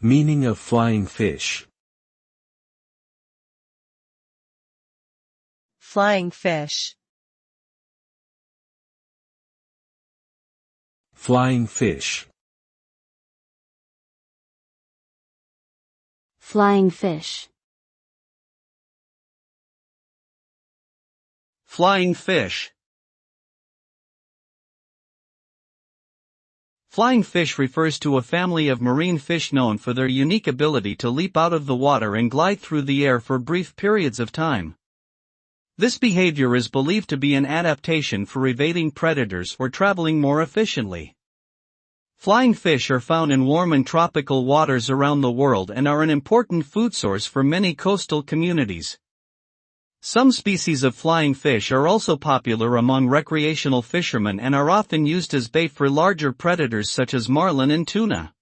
Meaning of flying fish. Flying fish. Flying fish. Flying fish. Flying fish. Flying fish refers to a family of marine fish known for their unique ability to leap out of the water and glide through the air for brief periods of time. This behavior is believed to be an adaptation for evading predators or traveling more efficiently. Flying fish are found in warm and tropical waters around the world and are an important food source for many coastal communities. Some species of flying fish are also popular among recreational fishermen and are often used as bait for larger predators such as marlin and tuna.